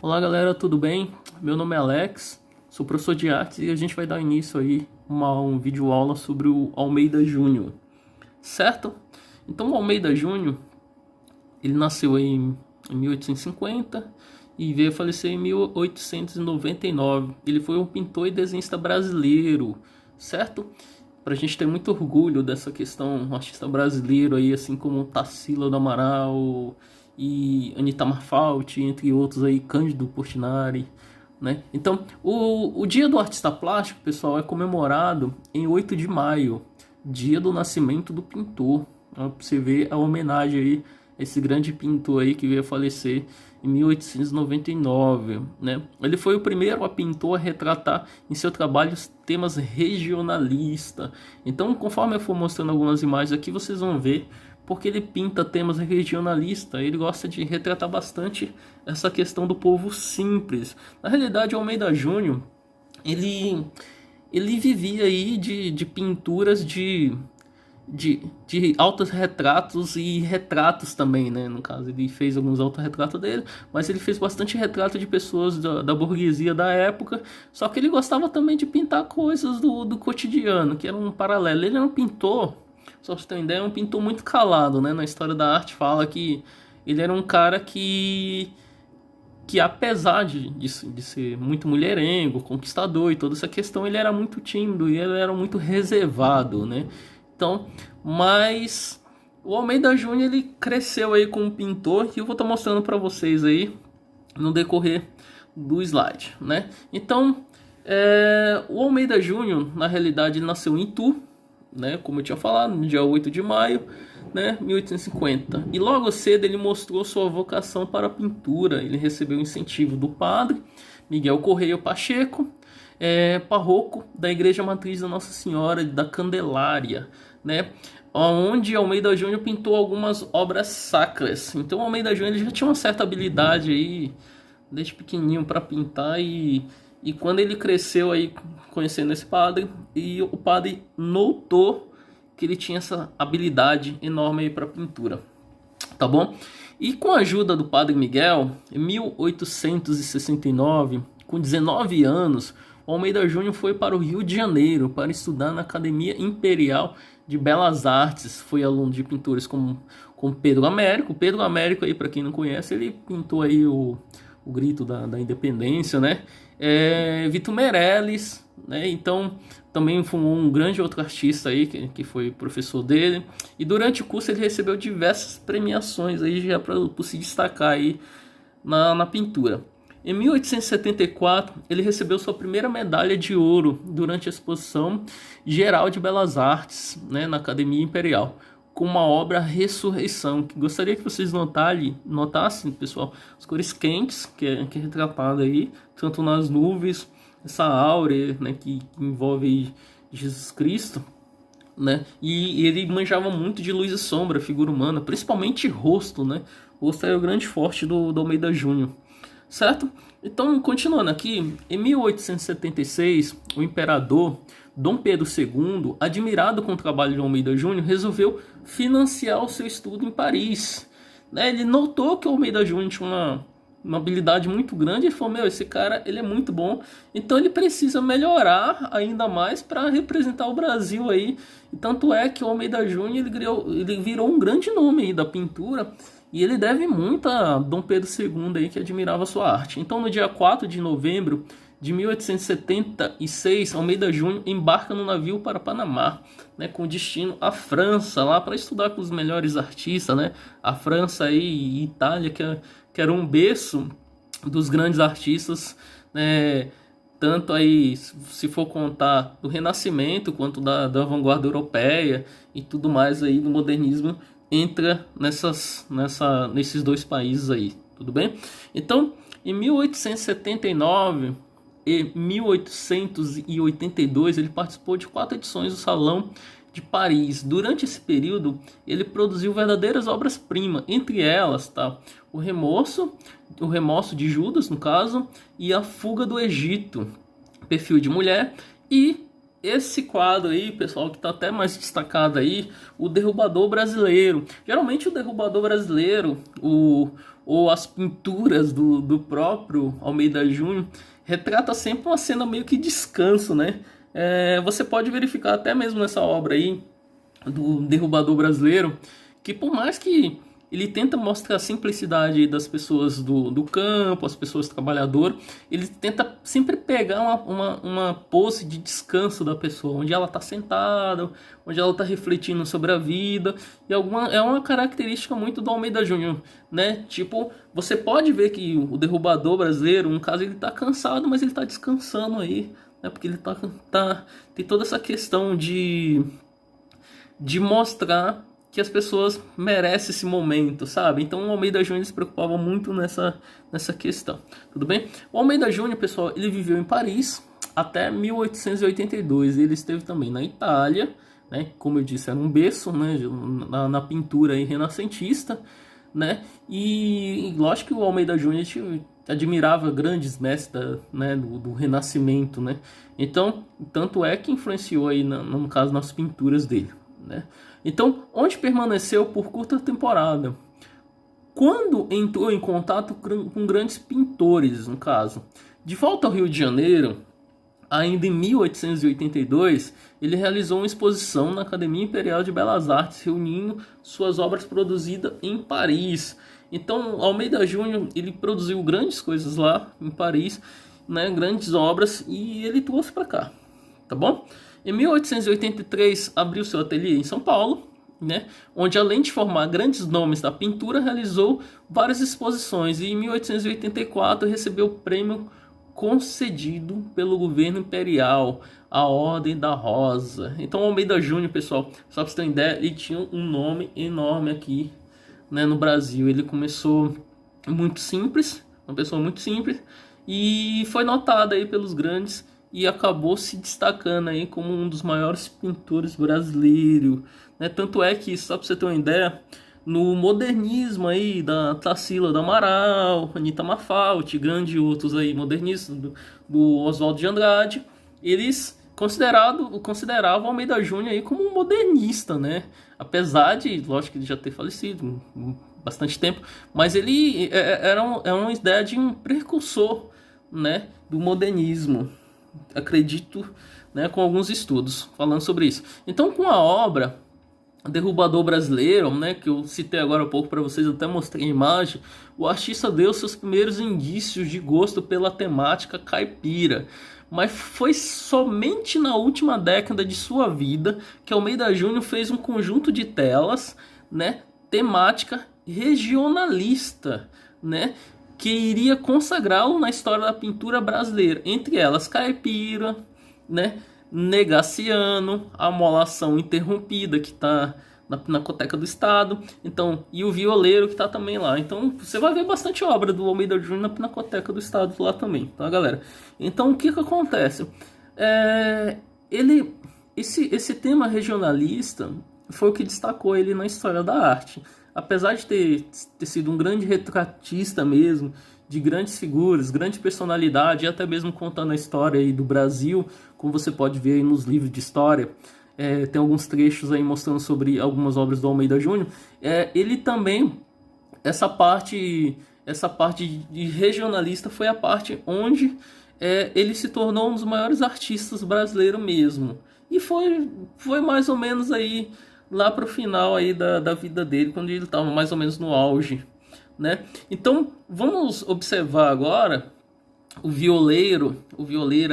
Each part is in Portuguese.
Olá galera, tudo bem? Meu nome é Alex, sou professor de artes e a gente vai dar início aí um vídeo aula sobre o Almeida Júnior, certo? Então o Almeida Júnior, ele nasceu aí em 1850 e veio a falecer em 1899. Ele foi um pintor e desenhista brasileiro, certo? Pra gente ter muito orgulho dessa questão, um artista brasileiro aí, assim como Tarsila do Amaral e Anita Malfatti, entre outros aí, Cândido Portinari, né? Então, o Dia do Artista Plástico, pessoal, é comemorado em 8 de maio, dia do nascimento do pintor. Pra você ver a homenagem aí a esse grande pintor aí que veio a falecer em 1899, né? Ele foi o primeiro pintor a retratar em seu trabalho os temas regionalistas. Então, conforme eu for mostrando algumas imagens aqui, vocês vão ver porque ele pinta temas regionalistas. Ele gosta de retratar bastante essa questão do povo simples. Na realidade, o Almeida Júnior, ele vivia aí de pinturas de autorretratos e retratos também, né? No caso, ele fez alguns autorretratos dele, mas ele fez bastante retrato de pessoas da burguesia da época. Só que ele gostava também de pintar coisas do cotidiano, que era um paralelo. Ele era um pintor, só pra você ter uma ideia, um pintor muito calado, né? Na história da arte fala que ele era um cara que apesar de ser muito mulherengo, conquistador e toda essa questão, ele era muito tímido e ele era muito reservado, né? Então, mas o Almeida Júnior, ele cresceu aí como pintor, que eu vou estar mostrando para vocês aí no decorrer do slide, né? Então, o Almeida Júnior, na realidade, ele nasceu em Itu, né? Como eu tinha falado, no dia 8 de maio, né? 1850. E logo cedo ele mostrou sua vocação para a pintura. Ele recebeu incentivo do padre Miguel Correia Pacheco, parroco da Igreja Matriz da Nossa Senhora da Candelária, né? Onde Almeida Júnior pintou algumas obras sacras. Então Almeida Júnior já tinha uma certa habilidade aí desde pequenininho para pintar e quando ele cresceu aí conhecendo esse padre, e o padre notou que ele tinha essa habilidade enorme aí para pintura, tá bom? E com a ajuda do padre Miguel, em 1869, com 19 anos, o Almeida Júnior foi para o Rio de Janeiro para estudar na Academia Imperial de Belas Artes. Foi aluno de pintores como Pedro Américo. Pedro Américo, aí, para quem não conhece, ele pintou aí o grito da independência, né? Vitor Meirelles, né? Então também foi um grande outro artista aí que foi professor dele, e durante o curso ele recebeu diversas premiações aí já para se destacar aí na pintura. Em 1874 ele recebeu sua primeira medalha de ouro durante a Exposição Geral de Belas Artes, né, na Academia Imperial, com uma obra Ressurreição, que gostaria que vocês notassem, pessoal, as cores quentes que é retratada aí, tanto nas nuvens, essa áurea, né, que envolve aí Jesus Cristo, né? E ele manjava muito de luz e sombra, figura humana, principalmente rosto, né? O rosto é o grande forte do Almeida Júnior, certo? Então, continuando aqui, em 1876, o imperador Dom Pedro II, admirado com o trabalho de Almeida Júnior, resolveu financiar o seu estudo em Paris, né? Ele notou que o Almeida Júnior tinha uma habilidade muito grande e falou: meu, esse cara, ele é muito bom, então ele precisa melhorar ainda mais para representar o Brasil aí. E tanto é que o Almeida Júnior ele virou um grande nome aí da pintura, e ele deve muito a Dom Pedro II aí, que admirava a sua arte. Então, no dia 4 de novembro de 1876, Almeida Júnior embarca no navio para Panamá, né, com destino à França, lá para estudar com os melhores artistas, né? A França aí, e Itália, que era um berço dos grandes artistas, né? Tanto aí, se for contar do Renascimento, quanto da vanguarda europeia e tudo mais aí do modernismo, entra nesses dois países aí, tudo bem? Então, em 1879 e 1882, ele participou de 4 edições do Salão de Paris. Durante esse período, ele produziu verdadeiras obras-primas, entre elas, tá, o Remorso de Judas, no caso, e A Fuga do Egito, Perfil de Mulher, e esse quadro aí, pessoal, que está até mais destacado aí, o Derrubador Brasileiro. Geralmente o Derrubador Brasileiro, ou as pinturas do próprio Almeida Júnior, retrata sempre uma cena meio que descanso, né? Você pode verificar até mesmo nessa obra aí, do Derrubador Brasileiro, que por mais que ele tenta mostrar a simplicidade das pessoas do campo, as pessoas trabalhadoras, ele tenta sempre pegar uma pose de descanso da pessoa, onde ela está sentada, onde ela está refletindo sobre a vida, e é uma característica muito do Almeida Júnior, né? Tipo, você pode ver que o Derrubador Brasileiro, no caso, ele está cansado, mas ele está descansando aí, né? Porque ele tem toda essa questão de mostrar que as pessoas merecem esse momento, sabe? Então o Almeida Júnior se preocupava muito nessa questão, tudo bem? O Almeida Júnior, pessoal, ele viveu em Paris até 1882, ele esteve também na Itália, né? Como eu disse, era um berço, né? na pintura aí renascentista, né? E lógico que o Almeida Júnior admirava grandes mestres né, do Renascimento, né? Então, tanto é que influenciou aí, no caso, nas pinturas dele, né? Então, onde permaneceu por curta temporada. Quando entrou em contato com grandes pintores, no caso. De volta ao Rio de Janeiro, ainda em 1882, ele realizou uma exposição na Academia Imperial de Belas Artes, reunindo suas obras produzidas em Paris. Então, Almeida Júnior, ele produziu grandes coisas lá em Paris, né, grandes obras, e ele trouxe para cá, tá bom? Em 1883, abriu seu ateliê em São Paulo, né, onde além de formar grandes nomes da pintura, realizou várias exposições, e em 1884 recebeu o prêmio concedido pelo governo imperial, a Ordem da Rosa. Então Almeida Júnior, pessoal, só para você ter uma ideia, ele tinha um nome enorme aqui, né, no Brasil. Ele começou muito simples, uma pessoa muito simples, e foi notado aí pelos grandes e acabou se destacando aí como um dos maiores pintores brasileiros, né? Tanto é que, só para você ter uma ideia, no modernismo aí da Tarsila do Amaral, Anita Malfatti, grandes outros aí modernistas do Oswald de Andrade, eles consideravam Almeida Júnior aí como um modernista, né? Apesar de, lógico, que ele já ter falecido bastante tempo, mas ele era uma ideia de um precursor, né, do modernismo. Acredito, né, com alguns estudos falando sobre isso. Então, com a obra Derrubador Brasileiro, né, que eu citei agora há pouco para vocês, até mostrei a imagem, o artista deu seus primeiros indícios de gosto pela temática caipira. Mas foi somente na última década de sua vida que Almeida Júnior fez um conjunto de telas, né, temática regionalista, né, que iria consagrá-lo na história da pintura brasileira, entre elas Caipira, né, Negaciano, A Amolação Interrompida, que está na Pinacoteca do Estado, então, e o Violeiro, que está também lá. Então você vai ver bastante obra do Almeida Júnior na Pinacoteca do Estado lá também, tá, galera? Então o que acontece? Esse tema regionalista foi o que destacou ele na história da arte. Apesar de ter sido um grande retratista mesmo, de grandes figuras, grande personalidade, e até mesmo contando a história aí do Brasil, como você pode ver aí nos livros de história, tem alguns trechos aí mostrando sobre algumas obras do Almeida Júnior, ele também, essa parte de regionalista foi a parte onde ele se tornou um dos maiores artistas brasileiros mesmo. E foi mais ou menos aí lá para o final aí da vida dele, quando ele estava mais ou menos no auge, né? Então vamos observar agora o Violeiro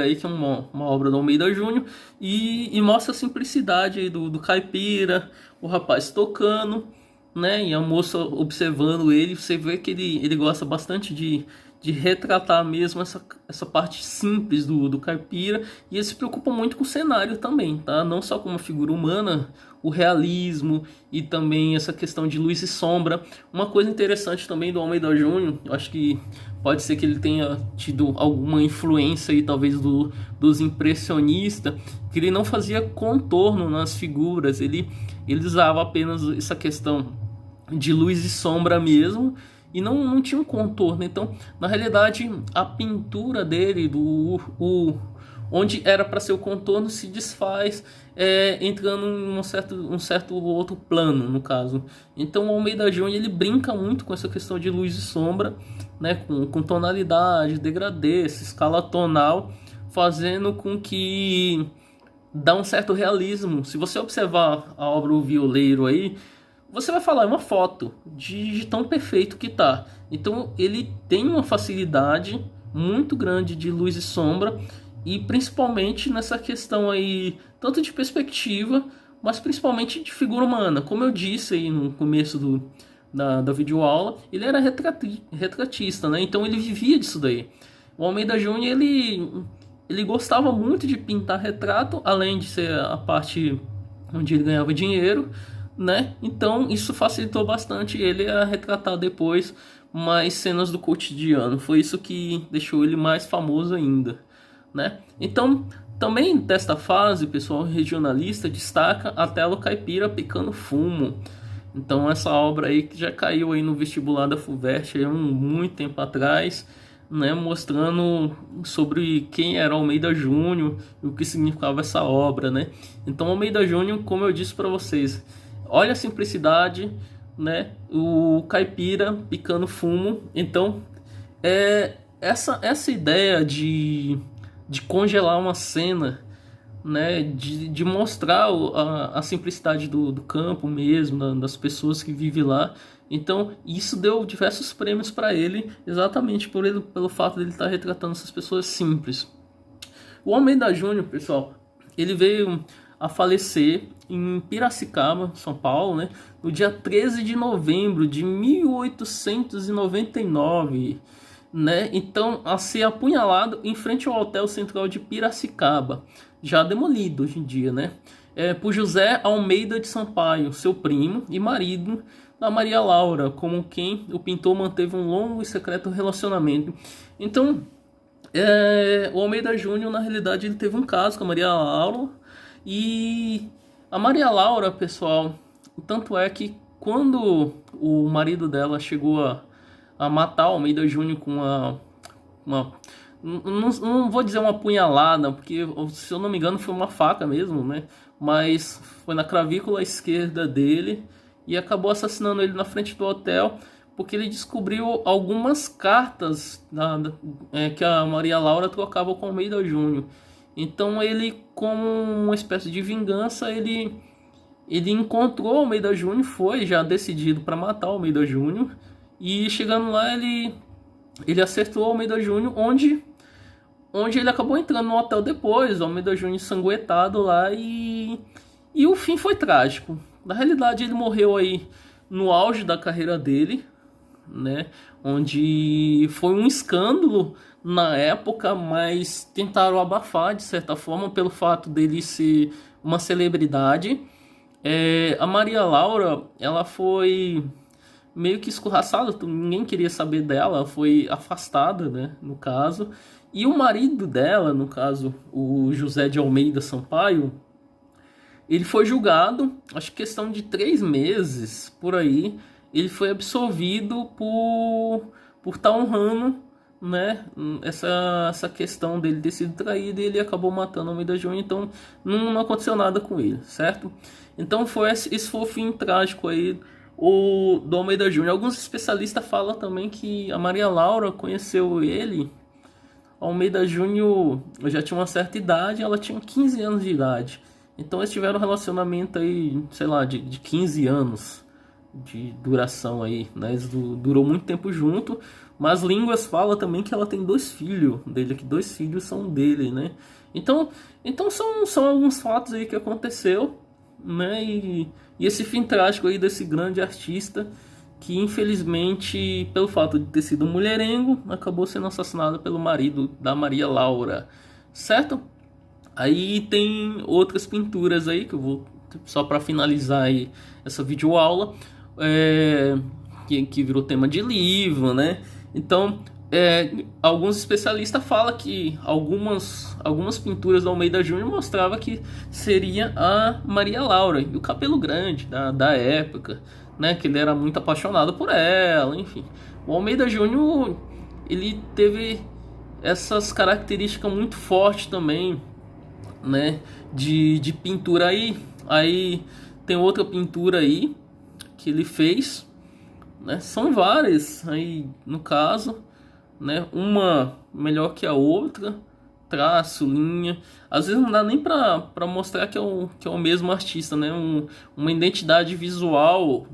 aí, que é uma obra do Almeida Júnior, e mostra a simplicidade aí do caipira, o rapaz tocando, né, e a moça observando ele. Você vê que ele gosta bastante de retratar mesmo essa parte simples do caipira, e ele se preocupa muito com o cenário também, tá? Não só com uma figura humana, o realismo e também essa questão de luz e sombra. Uma coisa interessante também do Almeida Júnior, eu acho que pode ser que ele tenha tido alguma influência aí, talvez dos impressionistas, que ele não fazia contorno nas figuras, ele usava apenas essa questão de luz e sombra mesmo, e não tinha um contorno. Então, na realidade, a pintura dele, o onde era para ser o contorno se desfaz, entrando em um certo outro plano, no caso. Então o Almeida Júnior ele brinca muito com essa questão de luz e sombra, né, com tonalidade, degradê, essa escala tonal, fazendo com que dá um certo realismo. Se você observar a obra O Violeiro aí, você vai falar, é uma foto de tão perfeito que tá. Então ele tem uma facilidade muito grande de luz e sombra, e principalmente nessa questão aí, tanto de perspectiva, mas principalmente de figura humana. Como eu disse aí no começo da videoaula, ele era retratista, né? Então ele vivia disso daí. O Almeida Júnior, ele gostava muito de pintar retrato, além de ser a parte onde ele ganhava dinheiro, né? Então isso facilitou bastante ele a retratar depois mais cenas do cotidiano. Foi isso que deixou ele mais famoso ainda, né? Então, também desta fase, o pessoal regionalista destaca a tela Caipira Picando Fumo. Então essa obra aí que já caiu aí no vestibular da FUVEST há muito tempo atrás, né, mostrando sobre quem era Almeida Júnior e o que significava essa obra, né? Então Almeida Júnior, como eu disse para vocês, olha a simplicidade, né? O caipira picando fumo. Então essa ideia de congelar uma cena, né, de mostrar a simplicidade do campo mesmo, das pessoas que vivem lá. Então isso deu diversos prêmios para ele, exatamente pelo fato de ele estar retratando essas pessoas simples. O Almeida Júnior, pessoal, ele veio a falecer em Piracicaba, São Paulo, né, no dia 13 de novembro de 1899, né? Então, a ser apunhalado em frente ao Hotel Central de Piracicaba, já demolido hoje em dia, né? Por José Almeida de Sampaio, seu primo e marido da Maria Laura, com quem o pintor manteve um longo e secreto relacionamento. Então, o Almeida Júnior, na realidade, ele teve um caso com a Maria Laura, e a Maria Laura, pessoal, tanto é que quando o marido dela chegou a matar o Almeida Júnior com não vou dizer uma punhalada, porque se eu não me engano foi uma faca mesmo, né? Mas foi na clavícula esquerda dele, e acabou assassinando ele na frente do hotel, porque ele descobriu algumas cartas que a Maria Laura trocava com o Almeida Júnior. Então ele, como uma espécie de vingança, ele encontrou o Almeida Júnior, foi já decidido para matar o Almeida Júnior, e chegando lá ele acertou o Almeida Júnior, onde ele acabou entrando no hotel depois, o Almeida Júnior ensanguentado lá, e o fim foi trágico. Na realidade ele morreu aí no auge da carreira dele, né, onde foi um escândalo na época, mas tentaram abafar de certa forma pelo fato dele ser uma celebridade. A Maria Laura, ela foi meio que escorraçada, ninguém queria saber dela, ela foi afastada, né, no caso. E o marido dela, no caso, o José de Almeida Sampaio, ele foi julgado, acho que questão de 3 meses, por aí, ele foi absolvido por estar honrando, né, essa questão dele ter sido traído, e ele acabou matando o Almeida Júnior. Então não aconteceu nada com ele, certo? Então esse foi o fim trágico aí do Almeida Júnior. Alguns especialistas falam também que a Maria Laura conheceu ele, Almeida Júnior já tinha uma certa idade, ela tinha 15 anos de idade. Então eles tiveram um relacionamento aí, sei lá, de 15 anos de duração aí, né? Eles durou muito tempo junto, mas línguas falam também que ela tem 2 filhos dele, que 2 filhos são dele, né? Então são alguns fatos aí que aconteceu, né? E esse fim trágico aí desse grande artista, que infelizmente, pelo fato de ter sido um mulherengo, acabou sendo assassinado pelo marido da Maria Laura, certo? Aí tem outras pinturas aí que eu vou, só para finalizar aí essa videoaula, que virou tema de livro, né? Então, alguns especialistas falam que algumas pinturas do Almeida Júnior mostravam que seria a Maria Laura, e o cabelo grande da época, né? Que ele era muito apaixonado por ela, enfim. O Almeida Júnior, ele teve essas características muito fortes também, né, de pintura aí tem outra pintura aí que ele fez, né? São várias aí no caso, né? Uma melhor que a outra, traço, linha. Às vezes não dá nem para mostrar que é o mesmo artista, né? Uma identidade visual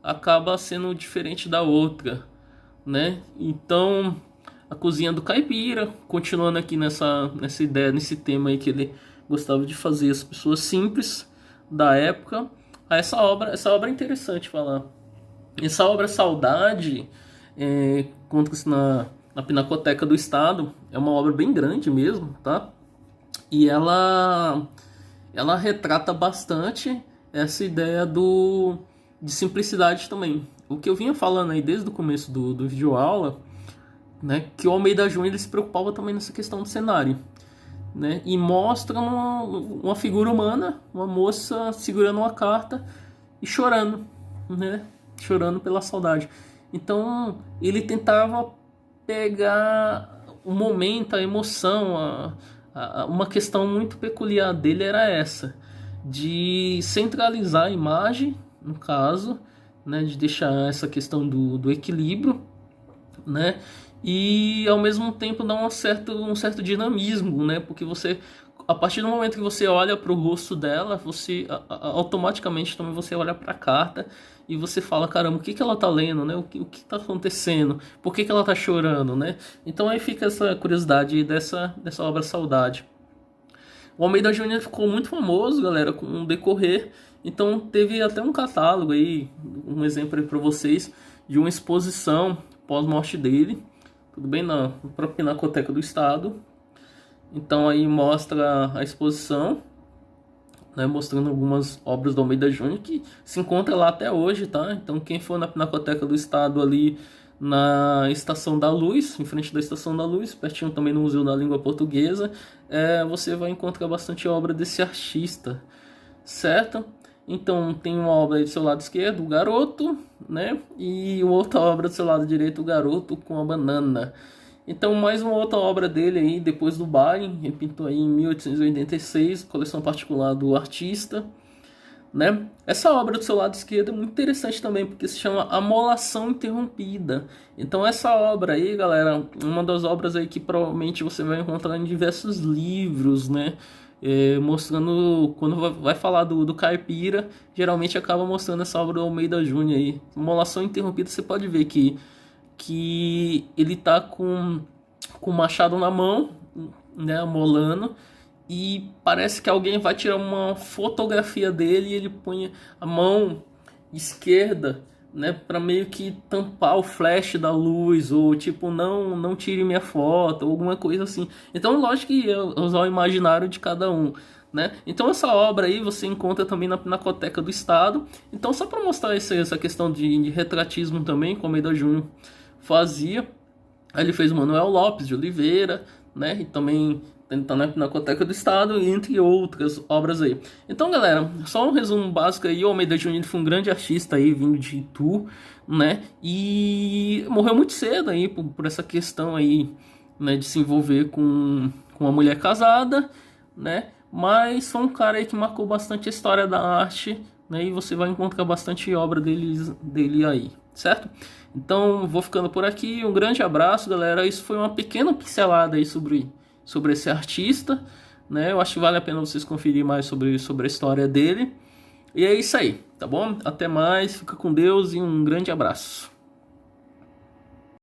acaba sendo diferente da outra, né? Então, a cozinha do caipira, continuando aqui nessa ideia, nesse tema aí que ele gostava de fazer as pessoas simples da época. Essa obra é interessante falar. Essa obra Saudade, encontra-se na Pinacoteca do Estado. É uma obra bem grande mesmo, tá? E ela retrata bastante essa ideia de simplicidade também. O que eu vinha falando aí desde o começo do vídeo aula, né, que o Almeida Júnior ele se preocupava também nessa questão do cenário, né, e mostra uma figura humana, uma moça segurando uma carta e chorando, né, chorando pela saudade. Então ele tentava pegar o momento, a emoção, uma questão muito peculiar dele era essa, de centralizar a imagem, no caso, né, de deixar essa questão do equilíbrio, né, e ao mesmo tempo dar um certo dinamismo, né, porque você, a partir do momento que você olha para o rosto dela, você automaticamente também você olha para a carta e você fala, caramba, o que ela tá lendo, né, o que tá acontecendo, por que ela tá chorando, né. Então aí fica essa curiosidade dessa obra Saudade. O Almeida Júnior ficou muito famoso, galera, com o decorrer. Então teve até um catálogo aí, um exemplo aí para vocês, de uma exposição pós-morte dele, tudo bem, na própria Pinacoteca do Estado. Então aí mostra a exposição, né, mostrando algumas obras do Almeida Júnior que se encontra lá até hoje, tá? Então quem for na Pinacoteca do Estado ali na Estação da Luz, em frente da Estação da Luz, pertinho também no Museu da Língua Portuguesa, você vai encontrar bastante obra desse artista, certo? Então tem uma obra aí do seu lado esquerdo, o Garoto, né? E outra obra do seu lado direito, o Garoto com a Banana. Então mais uma outra obra dele aí, Depois do Baile, ele pintou aí em 1886, coleção particular do artista, né? Essa obra do seu lado esquerdo é muito interessante também, porque se chama Amolação Interrompida. Então essa obra aí, galera, uma das obras aí que provavelmente você vai encontrar em diversos livros, né? Mostrando, quando vai falar do caipira, geralmente acaba mostrando essa obra do Almeida Júnior aí. Amolação Interrompida, você pode ver que ele tá com o machado na mão, né, amolando, e parece que alguém vai tirar uma fotografia dele e ele põe a mão esquerda, né, para meio que tampar o flash da luz, ou tipo, não tire minha foto, ou alguma coisa assim. Então, lógico que é usar o imaginário de cada um, né? Então essa obra aí você encontra também na Pinacoteca do Estado. Então, só para mostrar essa questão de retratismo também, como o Almeida Júnior fazia, aí ele fez o Manuel Lopes de Oliveira, né, e também tá na Pinacoteca do Estado, entre outras obras aí. Então, galera, só um resumo básico aí. O Almeida Júnior foi um grande artista aí, vindo de Itu, né, e morreu muito cedo aí por essa questão aí, né, de se envolver com uma mulher casada, né, mas foi um cara aí que marcou bastante a história da arte, né, e você vai encontrar bastante obra dele aí, certo? Então, vou ficando por aqui. Um grande abraço, galera. Isso foi uma pequena pincelada aí sobre esse artista, né? Eu acho que vale a pena vocês conferir mais sobre a história dele. E é isso aí, tá bom? Até mais, fica com Deus e um grande abraço.